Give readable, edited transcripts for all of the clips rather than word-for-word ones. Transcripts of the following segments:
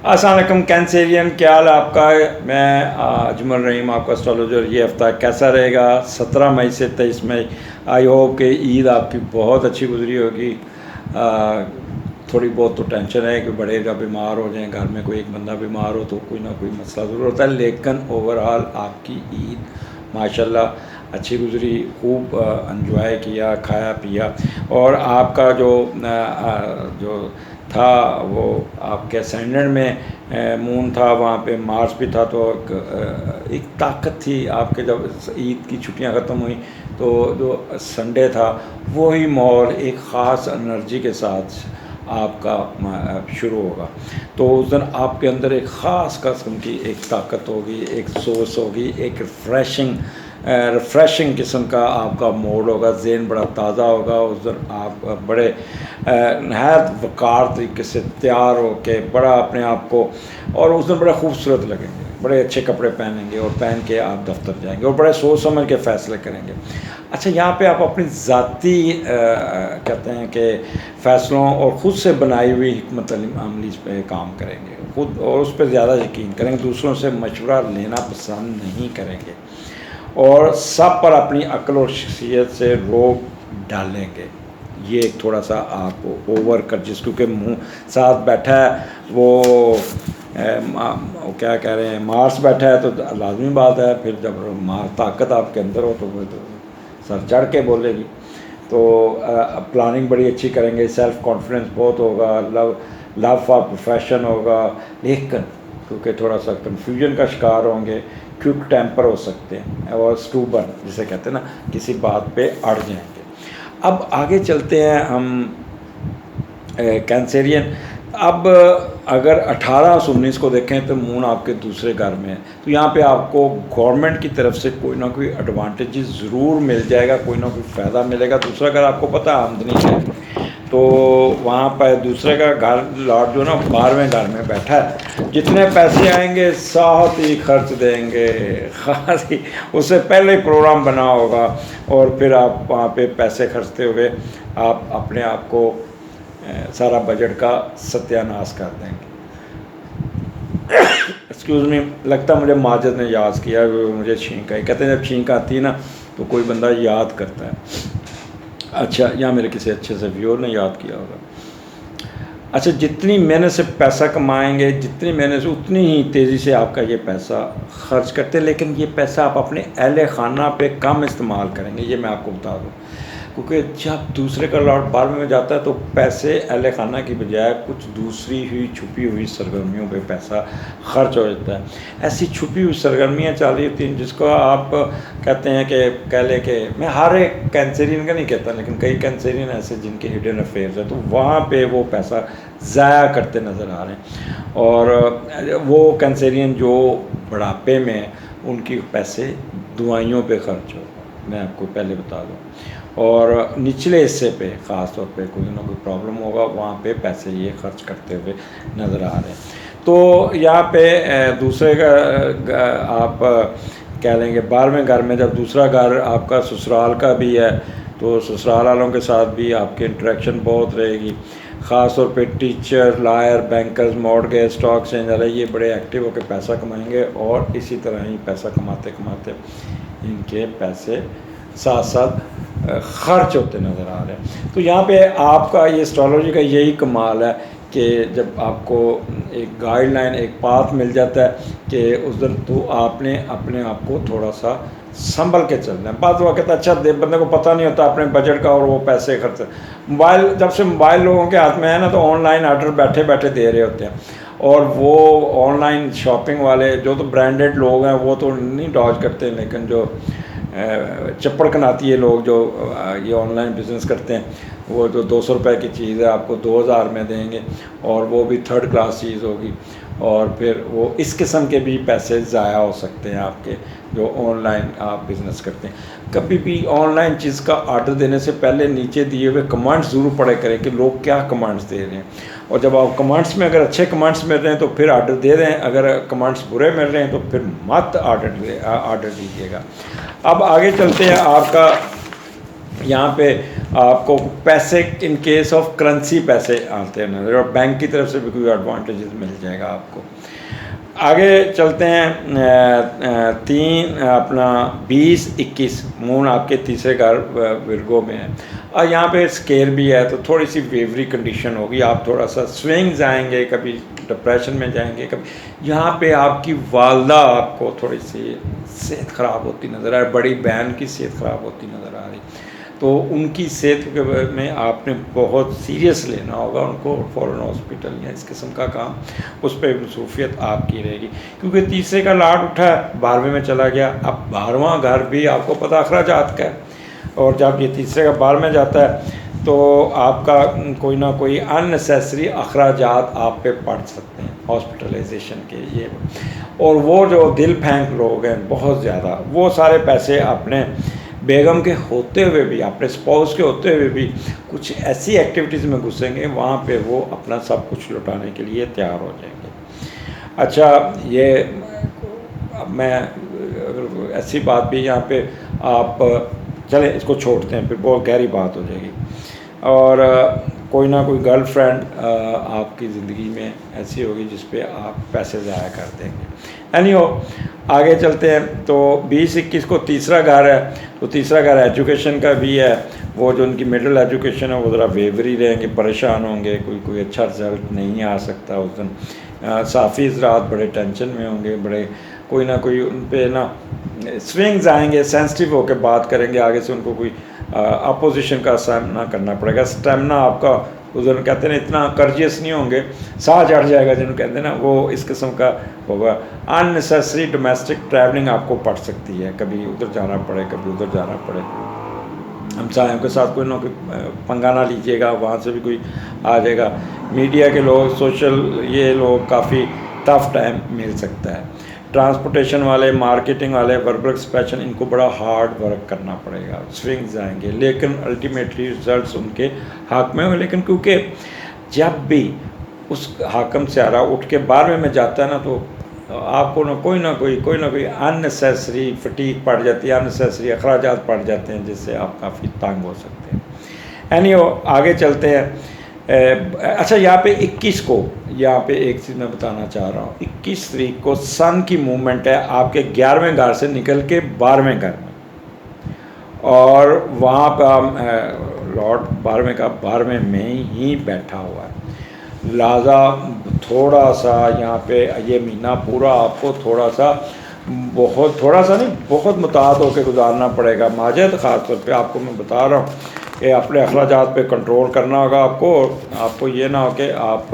अस्सलाम वालेकुम कैंसेरियन, क्या हाल है आपका। मैं अजमल रहीम, आपका एस्ट्रोलॉजर। ये हफ्ता कैसा रहेगा 17 मई से 23 मई। आई होप कि ईद आपकी बहुत अच्छी गुजरी होगी। थोड़ी बहुत तो टेंशन है कि बड़े का बीमार हो जाए, घर में कोई एक बंदा बीमार हो तो कोई ना कोई मसला ज़रूर होता है, लेकिन ओवरऑल आपकी ईद माशाल्लाह अच्छी गुजरी। खूब एंजॉय किया, खाया पिया। और आपका जो था वो आपके असेंडेंट में मून था, वहाँ पे मार्स भी था, तो एक ताकत थी आपके। जब ईद की छुट्टियाँ ख़त्म हुई तो जो संडे था वही माहौल एक ख़ास एनर्जी के साथ आपका शुरू होगा। तो उस दिन आपके अंदर एक ख़ास किस्म की एक ताकत होगी, एक सोर्स होगी, एक रिफ़्रेशिंग किस्म का आपका मूड होगा, ज़हन बड़ा ताज़ा होगा। उस दिन आप बड़े नहायत वक़ार तरीके से तैयार हो के बड़ा अपने आप को, और उस दिन बड़े खूबसूरत लगेंगे, बड़े अच्छे कपड़े पहनेंगे और पहन के आप दफ्तर जाएंगे और बड़े सोच समझ के फ़ैसले करेंगे। अच्छा, यहाँ पे आप अपनी ज़ाती कहते हैं कि फ़ैसलों और ख़ुद से बनाई हुई हिकमत अमली पे काम करेंगे खुद, और उस पर ज़्यादा यकीन करेंगे, दूसरों से मशवरा लेना पसंद नहीं करेंगे, और सब पर अपनी अक्ल और शख्सियत से रोक डालेंगे। ये एक थोड़ा सा आप ओवर कर, क्योंकि मुँह साथ बैठा है वो क्या कह रहे हैं, मार्स बैठा है, तो लाजमी बात है फिर जब ताकत आपके अंदर हो तो वो तो सर चढ़ के बोलेगी। तो प्लानिंग बड़ी अच्छी करेंगे, सेल्फ़ कॉन्फिडेंस बहुत होगा, लव फॉर प्रोफेशन होगा, लेकिन क्योंकि थोड़ा सा कन्फ्यूजन का शिकार होंगे, क्विक टेम्पर हो सकते हैं, और स्टूबन जिसे कहते हैं ना, किसी बात पे अड़ जाएंगे। अब आगे चलते हैं हम कैंसेरियन। अब अगर 18 से 19 को देखें तो मून आपके दूसरे घर में है, तो यहाँ पे आपको गवर्नमेंट की तरफ से कोई ना कोई एडवांटेज ज़रूर मिल जाएगा, कोई ना कोई फ़ायदा मिलेगा। दूसरा घर आपको पता है आमदनी है, तो वहाँ पर दूसरे का घर लॉर्ड जो ना 12वें घर में बैठा है, जितने पैसे आएंगे साथ ही खर्च देंगे, खास ही उससे पहले ही प्रोग्राम बना होगा, और फिर आप वहाँ पे पैसे खर्चते हुए आप अपने आप को सारा बजट का सत्यानाश कर देंगे। एक्सक्यूज़ मी, लगता मुझे माजिद ने याद किया, मुझे छींक आई। कहते हैं जब छींक आती है ना तो कोई बंदा याद करता है। अच्छा, या मेरे किसी अच्छे से व्यूअर ने याद किया होगा। अच्छा, जितनी मेहनत से पैसा कमाएंगे, जितनी मेहनत से, उतनी ही तेज़ी से आपका ये पैसा खर्च करते हैं, लेकिन ये पैसा आप अपने अहले खाना पे कम इस्तेमाल करेंगे, ये मैं आपको बता दूँ। क्योंकि जब दूसरे का लॉट 12वें में जाता है तो पैसे अहले खाना की बजाय कुछ दूसरी हुई छुपी हुई सरगर्मियों पे पैसा खर्च हो जाता है। ऐसी छुपी हुई सरगर्मियाँ चल रही होती हैं जिसको आप कहते हैं कि कह लें कि, मैं हर एक कैंसेरियन का नहीं कहता, लेकिन कई कैंसेरियन ऐसे जिनके हिडन अफेयर्स है, तो वहाँ पे वो पैसा ज़ाया करते नज़र आ रहे हैं। और वो कैंसेरियन जो बुढ़ापे में, उनकी पैसे दवाइयों पे खर्च हो, मैं आपको पहले बता दूँ, और निचले हिस्से पे ख़ास तौर पे कोई ना कोई प्रॉब्लम होगा, वहाँ पे पैसे ये खर्च करते हुए नज़र आ रहे हैं। तो यहाँ पे दूसरे का आप कह लेंगे 12वें घर में, जब दूसरा घर आपका ससुराल का भी है, तो ससुराल वालों के साथ भी आपकी इंटरेक्शन बहुत रहेगी। ख़ास तौर पे teacher, lawyer, bankers, mortgage, stock exchange वाले, ये बड़े एक्टिव होकर पैसा कमाएंगे, और इसी तरह ही पैसा कमाते कमाते इनके पैसे साथ साथ खर्च होते नज़र आ रहे हैं। तो यहाँ पे आपका ये एस्ट्रोलॉजी का यही कमाल है कि जब आपको एक गाइडलाइन, एक पाथ मिल जाता है कि उस दिन तो आपने अपने आप को थोड़ा सा संभल के चलना है। बात वक्त अच्छा बंदे को पता नहीं होता अपने बजट का, और वो पैसे खर्च, मोबाइल, जब से मोबाइल लोगों के हाथ में है ना, तो ऑनलाइन ऑर्डर बैठे बैठे दे रहे होते हैं। और वो ऑनलाइन शॉपिंग वाले जो तो ब्रांडेड लोग हैं वो तो नहीं डॉज करते, लेकिन जो चप्पड़ कनाती है लोग जो ये ऑनलाइन बिज़नेस करते हैं, वो जो 200 रुपये की चीज़ है आपको 2000 में देंगे, और वो भी थर्ड क्लास चीज़ होगी, और फिर वो इस किस्म के भी पैसे ज़ाया हो सकते हैं आपके, जो ऑनलाइन आप बिज़नेस करते हैं। कभी भी ऑनलाइन चीज़ का ऑर्डर देने से पहले नीचे दिए हुए कमेंट्स ज़रूर पढ़े करें कि लोग क्या कमेंट्स दे रहे हैं, और जब आप कमेंट्स में अगर अच्छे कमेंट्स मिल रहे हैं तो फिर ऑर्डर दे दें, अगर कमेंट्स बुरे मिल रहे हैं तो फिर मत ऑर्डर दीजिएगा। अब आगे चलते हैं, आपका यहाँ पे आपको पैसे इन केस ऑफ करेंसी पैसे आते हैं नज़र, और बैंक की तरफ से भी कोई एडवांटेजेस मिल जाएगा आपको। आगे चलते हैं। तीन अपना 20-21 मून आपके तीसरे घर विर्गो में है, और यहाँ पे स्केल भी है, तो थोड़ी सी वेवरी कंडीशन होगी। आप थोड़ा सा स्विंग्स आएंगे, कभी डिप्रेशन में जाएंगे, कभी यहाँ पे आपकी वालदा आपको थोड़ी सी सेहत ख़राब होती नज़र आ रही, बड़ी बहन की सेहत ख़राब होती नज़र आ रही, तो उनकी सेहत के में आपने बहुत सीरियस लेना होगा उनको, फ़ौरन हॉस्पिटल या इस किस्म का काम, उस पर मसरूफियत आपकी रहेगी। क्योंकि तीसरे का लाट उठा है, 12वें में चला गया। अब 12वां घर भी आपको पता अखराजात का है, और जब ये तीसरे का 12 में जाता है तो आपका कोई ना कोई अननेसेसरी अखराजात आप पे पड़ सकते हैं हॉस्पिटलाइजेशन के ये, और वो जो दिल फेंक लोग हैं बहुत ज़्यादा, वो सारे पैसे अपने बेगम के होते हुए भी, अपने स्पाउस के होते हुए भी कुछ ऐसी एक्टिविटीज़ में घुसेंगे, वहाँ पे वो अपना सब कुछ लुटाने के लिए तैयार हो जाएंगे। अच्छा, ये अब मैं अगर ऐसी बात भी यहाँ पे आप चलें इसको छोड़ते हैं, फिर बहुत गहरी बात हो जाएगी। और कोई ना कोई गर्लफ्रेंड आपकी ज़िंदगी में ऐसी होगी जिस पे आप पैसे ज़ाया कर देंगे। एनीहो, आगे चलते हैं। तो 20-21 को तीसरा घर है, तो तीसरा घर एजुकेशन का भी है। वो जो उनकी मिडिल एजुकेशन है वो ज़रा वेवरी रहेंगे, परेशान होंगे, कोई अच्छा रिजल्ट नहीं आ सकता उस दिन। साफ़ी हज़रात बड़े टेंशन में होंगे, बड़े कोई ना कोई उन पर ना स्विंग्स आएंगे, सेंसिटिव होकर बात करेंगे, आगे से उनको कोई अपोजिशन का सामना करना पड़ेगा। स्टेमिना आपका उधर कहते हैं इतना कर्जियस नहीं होंगे, साह चढ़ जाएगा जिन्होंने कहते हैं ना, वो इस किस्म का होगा। अननेसेसरी डोमेस्टिक ट्रैवलिंग आपको पड़ सकती है, कभी उधर जाना पड़े, कभी उधर जाना पड़े। हमसायों के साथ कोई ना कोई पंगा ना लीजिएगा, वहाँ से भी कोई आ जाएगा। मीडिया के लोग, सोशल ये लोग, काफ़ी टफ टाइम मिल सकता है। ट्रांसपोर्टेशन वाले, मार्केटिंग वाले, वर्बल एक्सप्रेशन, इनको बड़ा हार्ड वर्क करना पड़ेगा। स्विंग्स आएंगे, लेकिन अल्टीमेटली रिजल्ट्स उनके हक में होंगे। लेकिन क्योंकि जब भी उस हाकम स्यारा उठ के 12वें में जाता है ना, तो आपको ना कोई अननेसेसरी फटीक पड़ जाती है, अननेसेसरी अखराजात पड़ जाते हैं, जिससे आप काफ़ी तंग हो सकते हैं। एनीहो, आगे चलते हैं। अच्छा, यहाँ पे 21 को यहाँ पे एक चीज़ मैं बताना चाह रहा हूँ। 21 तारीख को सन की मूवमेंट है आपके 11वें घर से निकल के 12वें घर में, और वहाँ पर लॉर्ड 12वें का 12वें में ही बैठा हुआ है। लिहाजा थोड़ा सा यहाँ पे ये महीना पूरा आपको थोड़ा सा नहीं, बहुत मुताहत होकर गुजारना पड़ेगा। माजिद ख़ास तौर पे आपको मैं बता रहा हूँ कि अपने अखराजात पे कंट्रोल करना होगा आपको ये ना हो कि आप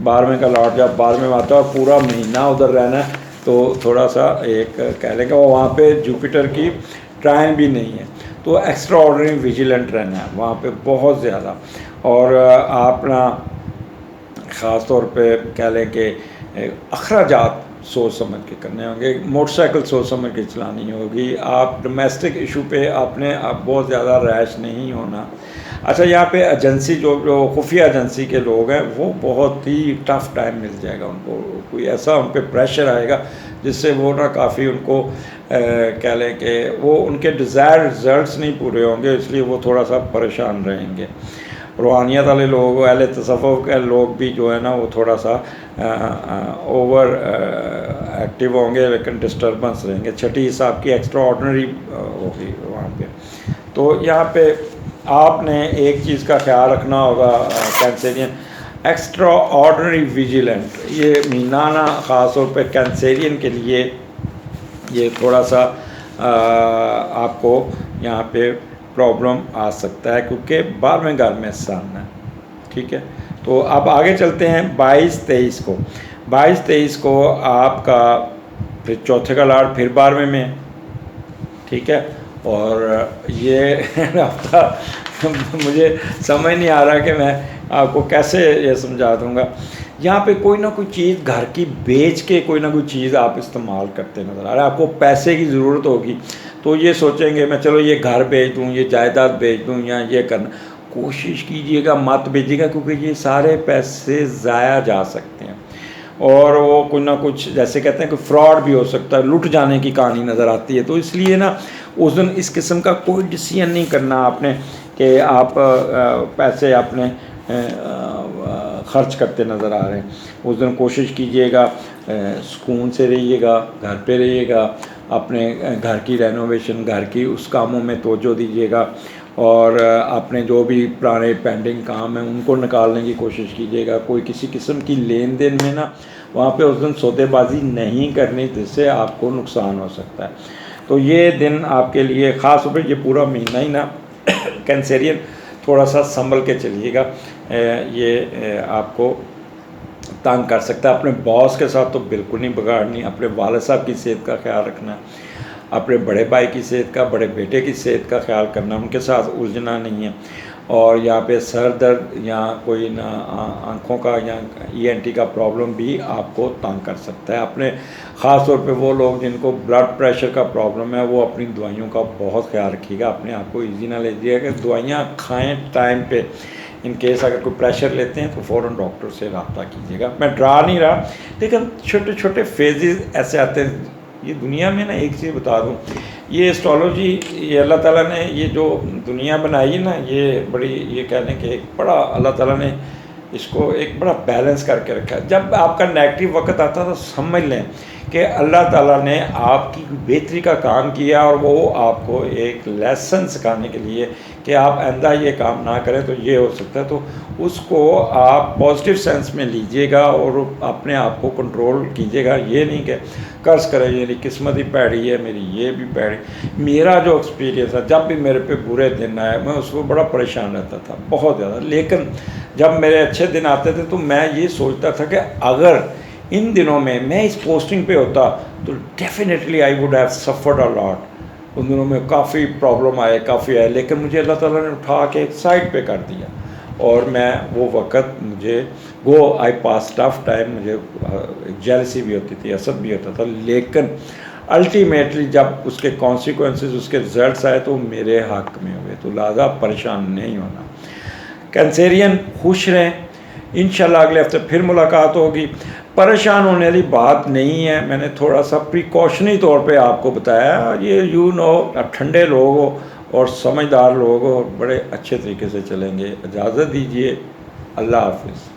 12वें का लॉट जब 12वें में आता है और पूरा महीना उधर रहना है, तो थोड़ा सा एक कह लेंगे वो वहाँ पे जुपिटर की ट्राइन भी नहीं है, तो एक्स्ट्रा ऑर्डिनरी विजिलेंट रहना है वहाँ पे बहुत ज़्यादा। और आप ना ख़ास तौर पे कह लें कि अखराजात सोच समझ के करने होंगे। मोटरसाइकिल सोच समझ के चलानी होगी। आप डोमेस्टिक इशू पे आपने बहुत ज़्यादा रैश नहीं होना। अच्छा, यहाँ पे एजेंसी जो खुफिया एजेंसी के लोग हैं, वो बहुत ही टफ़ टाइम मिल जाएगा उनको, कोई ऐसा उन पर प्रेशर आएगा जिससे वो ना काफ़ी उनको कह लें कि वो उनके डिज़ायर रिजल्ट्स नहीं पूरे होंगे, इसलिए वो थोड़ा सा परेशान रहेंगे। रूहानियत वाले लोग, अहले तसव्वुफ़ के लोग भी जो है ना, वो थोड़ा सा ओवर एक्टिव होंगे, लेकिन डिस्टर्बेंस रहेंगे। छठी हिसाब की एक्स्ट्रा ऑर्डनरी होगी वहाँ पे। तो यहाँ पे आपने एक चीज़ का ख्याल रखना होगा, कैंसेरियन, एक्स्ट्रा ऑर्डनरी विजिलेंट। ये महीना ना ख़ास तौर पे कैंसेरियन के लिए ये थोड़ा सा आपको यहाँ पे प्रॉब्लम आ सकता है, क्योंकि 12वें घर में सन है। ठीक है, तो अब आगे चलते हैं 22-23 को। 22-23 को आपका फिर चौथे का लॉर्ड फिर 12वें में। ठीक है, और ये हफ्ता मुझे समझ नहीं आ रहा कि मैं आपको कैसे ये समझा दूँगा। यहाँ पे कोई ना कोई चीज़ घर की बेच के कोई ना कोई चीज़ आप इस्तेमाल करते नज़र आ रहा है। आपको पैसे की ज़रूरत होगी तो ये सोचेंगे मैं चलो ये घर बेच दूँ, ये जायदाद बेच दूँ, या ये करना। कोशिश कीजिएगा मत बेचिएगा, क्योंकि ये सारे पैसे ज़ाया जा सकते हैं, और वो कुछ ना कुछ जैसे कहते हैं कि फ्रॉड भी हो सकता है, लुट जाने की कहानी नज़र आती है। तो इसलिए ना उस दिन इस किस्म का कोई डिसीजन नहीं करना आपने कि आप पैसे अपने ख़र्च करते नज़र आ रहे हैं। उस दिन कोशिश कीजिएगा सुकून से रहिएगा, घर पे रहिएगा, अपने घर की रेनोवेशन, घर की उस कामों में तवज्जो दीजिएगा और अपने जो भी पुराने पेंडिंग काम हैं उनको निकालने की कोशिश कीजिएगा। कोई किसी किस्म की लेन देन में ना वहाँ पे उस दिन सौदेबाजी नहीं करनी, जिससे आपको नुकसान हो सकता है। तो ये दिन आपके लिए ख़ास तौर पर ये पूरा महीना ही ना कैंसेरियन थोड़ा सा संभल के चलिएगा, ये आपको तंग कर सकता है। अपने बॉस के साथ तो बिल्कुल नहीं बिगाड़नी, अपने वालिद साहब की सेहत का ख्याल रखना, अपने बड़े भाई की सेहत का, बड़े बेटे की सेहत का ख्याल करना, उनके साथ उलझना नहीं है। और यहाँ पे सर दर्द या कोई ना आँखों का या ENT का प्रॉब्लम भी आपको तंग कर सकता है। अपने ख़ास तौर पे वो लोग जिनको ब्लड प्रेशर का प्रॉब्लम है वो अपनी दवाइयों का बहुत ख्याल रखिएगा, अपने आप को ईजी ना लीजिएगा कि दवाइयाँ खाएँ टाइम पे। इन केस अगर कोई प्रेशर लेते हैं तो फ़ौरन डॉक्टर से रब्ता कीजिएगा। मैं डरा नहीं रहा, लेकिन छोटे छोटे फेजेस ऐसे आते हैं। ये दुनिया में ना एक चीज़ बता दूं, ये एस्ट्रोलॉजी, ये अल्लाह ताला ने ये जो दुनिया बनाई है ना, ये बड़ी, ये कहने के एक बड़ा अल्लाह ताला ने इसको एक बड़ा बैलेंस करके रखा है। जब आपका नेगेटिव वक्त आता है तो समझ लें कि अल्लाह ताला ने आपकी बेहतरी का काम किया और वो आपको एक लेसन सिखाने के लिए कि आप आइंदा ये काम ना करें तो ये हो सकता है। तो उसको आप पॉजिटिव सेंस में लीजिएगा और अपने आप को कंट्रोल कीजिएगा। ये नहीं कि कर्ज करें मेरी किस्मत ही पैड़ी है, मेरी ये भी पैड़ी। मेरा जो एक्सपीरियंस है, जब भी मेरे पे बुरे दिन आए मैं उसको बड़ा परेशान रहता था, बहुत ज़्यादा। लेकिन जब मेरे अच्छे दिन आते थे तो मैं ये सोचता था कि अगर इन दिनों में मैं इस पोस्टिंग पे होता तो definitely I would have suffered a lot. उन दिनों में काफ़ी प्रॉब्लम आए, काफ़ी आए, लेकिन मुझे अल्लाह ताला ने उठा के एक साइड पे कर दिया और मैं वो वक़्त मुझे आई पास टफ टाइम, मुझे जेलसी भी होती थी, असद भी होता था, लेकिन अल्टीमेटली जब उसके कॉन्सिक्वेंसेस, उसके रिजल्ट्स आए तो मेरे हक़ में हुए। तो लिहाजा परेशान नहीं होना। कैंसेरियन खुश रहें, इंशाल्लाह अगले हफ्ते फिर मुलाकात होगी। परेशान होने वाली बात नहीं है, मैंने थोड़ा सा प्रिकॉशनरी तौर पे आपको बताया। ये आप ठंडे लोग हो और समझदार लोग हो और बड़े अच्छे तरीके से चलेंगे। इजाज़त दीजिए, अल्लाह हाफ़िज़।